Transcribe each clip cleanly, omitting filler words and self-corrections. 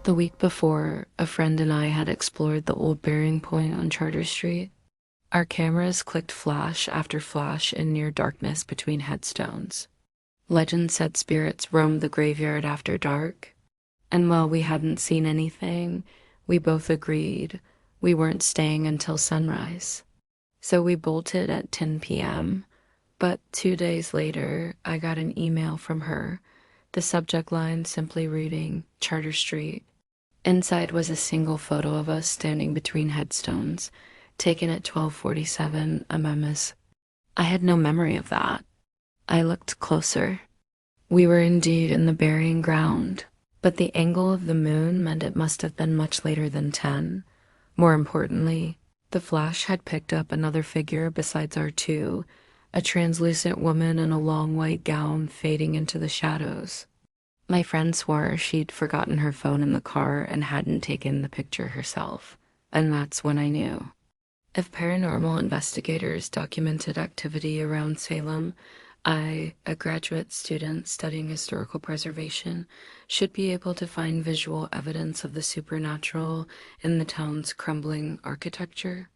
The week before, a friend and I had explored the old burying point on Charter Street. Our cameras clicked flash after flash in near darkness between headstones. Legend said spirits roamed the graveyard after dark, and while we hadn't seen anything, we both agreed we weren't staying until sunrise. So we bolted at 10 p.m., but 2 days later, I got an email from her, the subject line simply reading Charter Street. Inside was a single photo of us standing between headstones, taken at 12:47 MMS. I had no memory of that. I looked closer. We were indeed in the burying ground, but the angle of the moon meant it must have been much later than 10. More importantly, the flash had picked up another figure besides our two, a translucent woman in a long white gown fading into the shadows. My friend swore she'd forgotten her phone in the car and hadn't taken the picture herself, and that's when I knew. If paranormal investigators documented activity around Salem, I, a graduate student studying historical preservation, should be able to find visual evidence of the supernatural in the town's crumbling architecture.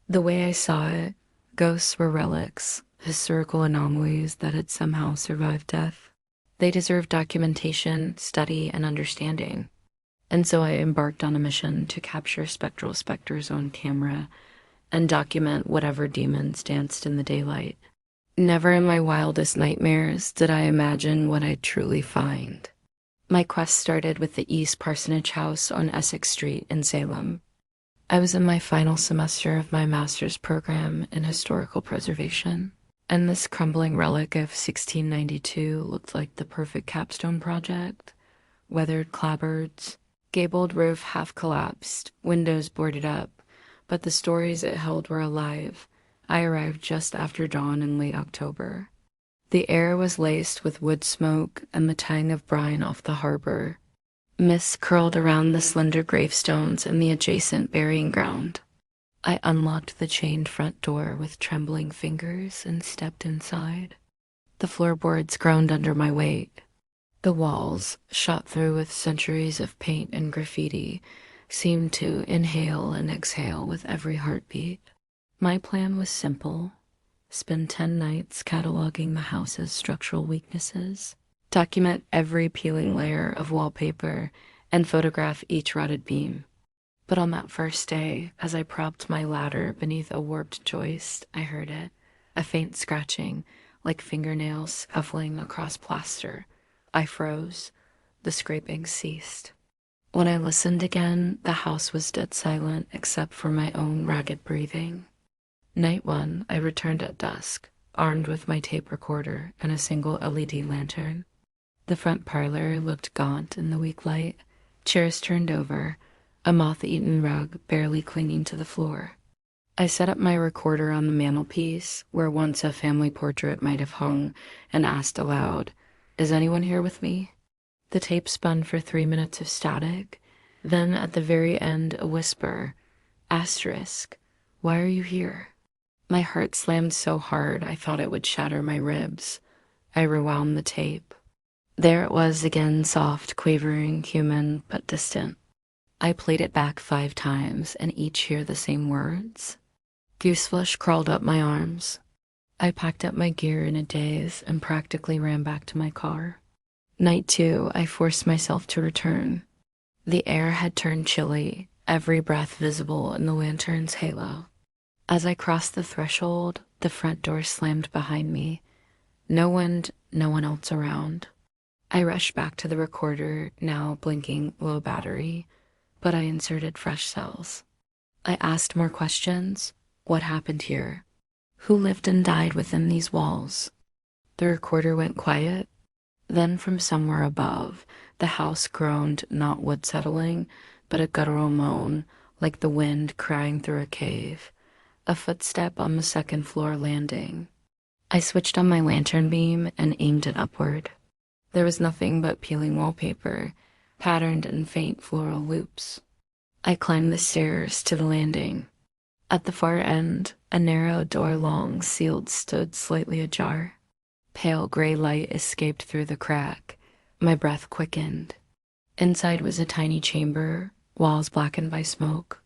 The way I saw it, ghosts were relics, historical anomalies that had somehow survived death. They deserved documentation, study, and understanding. And so I embarked on a mission to capture spectral specters on camera and document whatever demons danced in the daylight. Never in my wildest nightmares did I imagine what I'd truly find. My quest started with the East Parsonage House on Essex Street in Salem. I was in my final semester of my master's program in historical preservation, and this crumbling relic of 1692 looked like the perfect capstone project. Weathered clapboards, gabled roof half collapsed, windows boarded up, but the stories it held were alive. I arrived just after dawn in late October. The air was laced with wood smoke and the tang of brine off the harbor. Mist curled around the slender gravestones in the adjacent burying ground. I unlocked the chained front door with trembling fingers and stepped inside. The floorboards groaned under my weight. The walls, shot through with centuries of paint and graffiti, seemed to inhale and exhale with every heartbeat. My plan was simple: spend 10 nights cataloging the house's structural weaknesses, document every peeling layer of wallpaper, and photograph each rotted beam. But on that first day, as I propped my ladder beneath a warped joist, I heard it, a faint scratching, like fingernails scuffling across plaster. I froze. The scraping ceased. When I listened again, the house was dead silent except for my own ragged breathing. Night 1, I returned at dusk, armed with my tape recorder and a single LED lantern. The front parlor looked gaunt in the weak light, chairs turned over, a moth-eaten rug barely clinging to the floor. I set up my recorder on the mantelpiece, where once a family portrait might have hung, and asked aloud, "Is anyone here with me?" The tape spun for 3 minutes of static, then at the very end a whisper, asterisk, "Why are you here?" My heart slammed so hard I thought it would shatter my ribs. I rewound the tape. There it was again, soft, quavering, human, but distant. I played it back 5 times, and each hear the same words. Gooseflesh crawled up my arms. I packed up my gear in a daze and practically ran back to my car. Night 2, I forced myself to return. The air had turned chilly, every breath visible in the lantern's halo. As I crossed the threshold, the front door slammed behind me. No wind, no one else around. I rushed back to the recorder, now blinking low battery, but I inserted fresh cells. I asked more questions. What happened here? Who lived and died within these walls? The recorder went quiet. Then from somewhere above, the house groaned, not wood settling, but a guttural moan, like the wind crying through a cave. A footstep on the second floor landing. I switched on my lantern beam and aimed it upward. There was nothing but peeling wallpaper, patterned in faint floral loops. I climbed the stairs to the landing. At the far end, a narrow door long sealed stood slightly ajar. Pale gray light escaped through the crack. My breath quickened. Inside was a tiny chamber, walls blackened by smoke.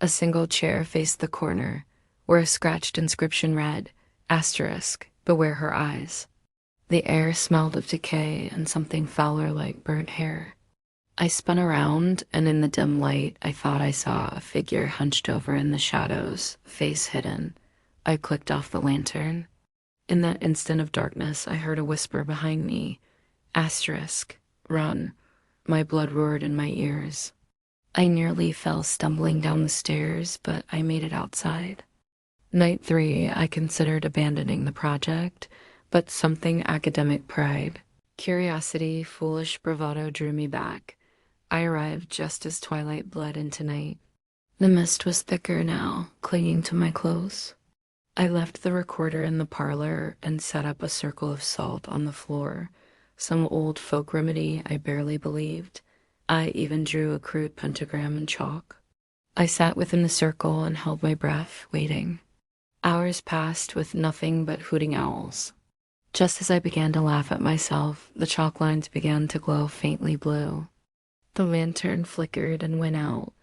A single chair faced the corner, where a scratched inscription read, asterisk, beware her eyes. The air smelled of decay and something fouler like burnt hair. I spun around, and in the dim light, I thought I saw a figure hunched over in the shadows, face hidden. I clicked off the lantern. In that instant of darkness, I heard a whisper behind me, asterisk, run. My blood roared in my ears. I nearly fell stumbling down the stairs, but I made it outside. Night 3, I considered abandoning the project, but something academic pride, curiosity, foolish bravado drew me back. I arrived just as twilight bled into night. The mist was thicker now, clinging to my clothes. I left the recorder in the parlor and set up a circle of salt on the floor, some old folk remedy I barely believed. I even drew a crude pentagram in chalk. I sat within the circle and held my breath, waiting. Hours passed with nothing but hooting owls. Just as I began to laugh at myself, the chalk lines began to glow faintly blue. The lantern flickered and went out,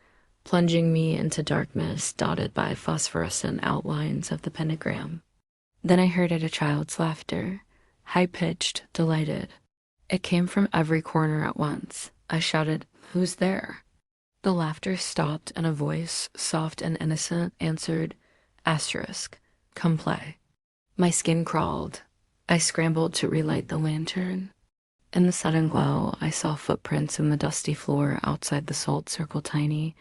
plunging me into darkness dotted by phosphorescent outlines of the pentagram. Then I heard a child's laughter, high-pitched, delighted. It came from every corner at once. I shouted, "Who's there?" The laughter stopped, and a voice, soft and innocent, answered, asterisk, come play. My skin crawled. I scrambled to relight the lantern. In the sudden glow, I saw footprints in the dusty floor outside the salt circle tiny,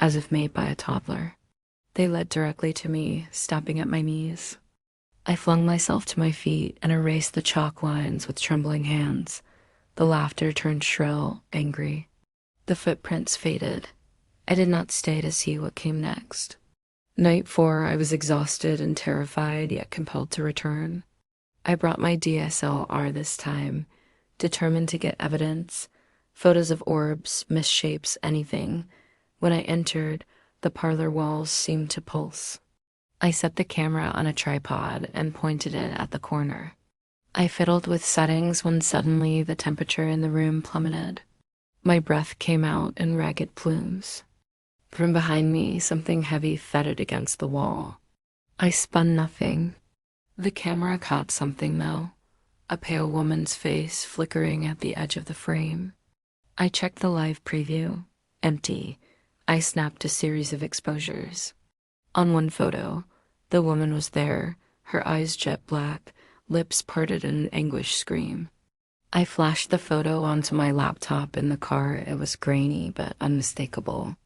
as if made by a toddler. They led directly to me, stopping at my knees. I flung myself to my feet and erased the chalk lines with trembling hands. The laughter turned shrill, angry. The footprints faded. I did not stay to see what came next. Night 4, I was exhausted and terrified, yet compelled to return. I brought my DSLR this time, determined to get evidence, photos of orbs, misshapes, anything. When I entered, the parlor walls seemed to pulse. I set the camera on a tripod and pointed it at the corner. I fiddled with settings when suddenly the temperature in the room plummeted. My breath came out in ragged plumes. From behind me, something heavy thudded against the wall. I spun nothing. The camera caught something, though. A pale woman's face flickering at the edge of the frame. I checked the live preview. Empty. I snapped a series of exposures. On one photo, the woman was there, her eyes jet black, lips parted in an anguished scream. I flashed the photo onto my laptop in the car. It was grainy but unmistakable.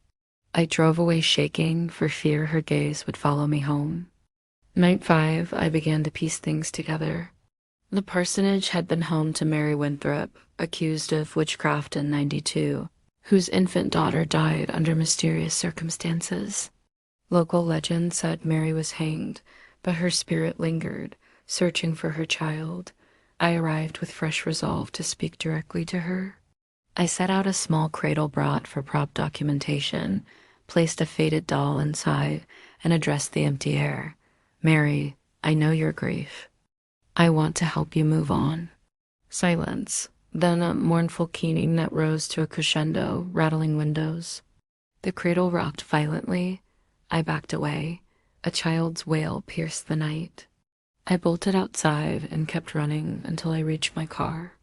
I drove away shaking for fear her gaze would follow me home. Night 5, I began to piece things together. The parsonage had been home to Mary Winthrop, accused of witchcraft in '92, whose infant daughter died under mysterious circumstances. Local legend said Mary was hanged, but her spirit lingered, searching for her child. I arrived with fresh resolve to speak directly to her. I set out a small cradle brought for prop documentation, placed a faded doll inside, and addressed the empty air. Mary, I know your grief. I want to help you move on. Silence, then a mournful keening that rose to a crescendo, rattling windows. The cradle rocked violently. I backed away. A child's wail pierced the night. I bolted outside and kept running until I reached my car.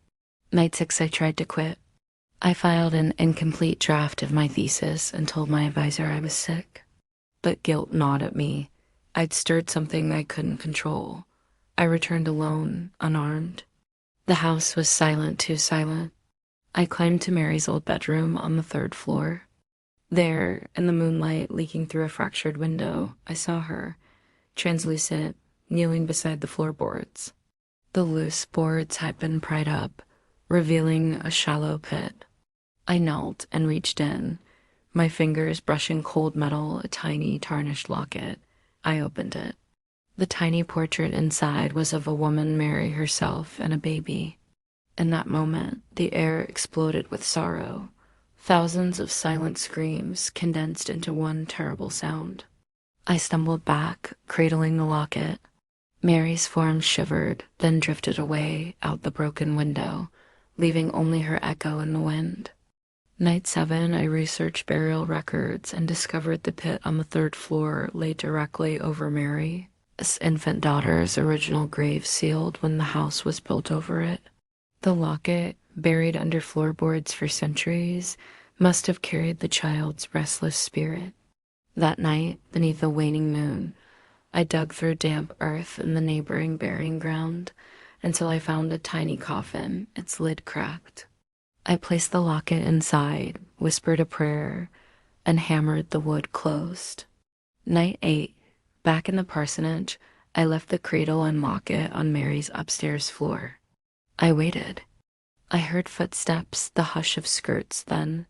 Night 6, I tried to quit. I filed an incomplete draft of my thesis and told my advisor I was sick. But guilt gnawed at me. I'd stirred something I couldn't control. I returned alone, unarmed. The house was silent, too silent. I climbed to Mary's old bedroom on the 3rd floor. There, in the moonlight leaking through a fractured window, I saw her, translucent, kneeling beside the floorboards. The loose boards had been pried up, revealing a shallow pit. I knelt and reached in, my fingers brushing cold metal, a tiny tarnished locket. I opened it. The tiny portrait inside was of a woman, Mary herself, and a baby. In that moment, the air exploded with sorrow. Thousands of silent screams condensed into one terrible sound. I stumbled back, cradling the locket. Mary's form shivered, then drifted away out the broken window, leaving only her echo in the wind. Night 7, I researched burial records and discovered the pit on the third floor lay directly over Mary's infant daughter's original grave, sealed when the house was built over it. The locket, buried under floorboards for centuries, must have carried the child's restless spirit. That night, beneath a waning moon, I dug through damp earth in the neighboring burying ground until I found a tiny coffin, its lid cracked. I placed the locket inside, whispered a prayer, and hammered the wood closed. Night 8, back in the parsonage, I left the cradle and locket on Mary's upstairs floor. I waited. I heard footsteps, the hush of skirts then,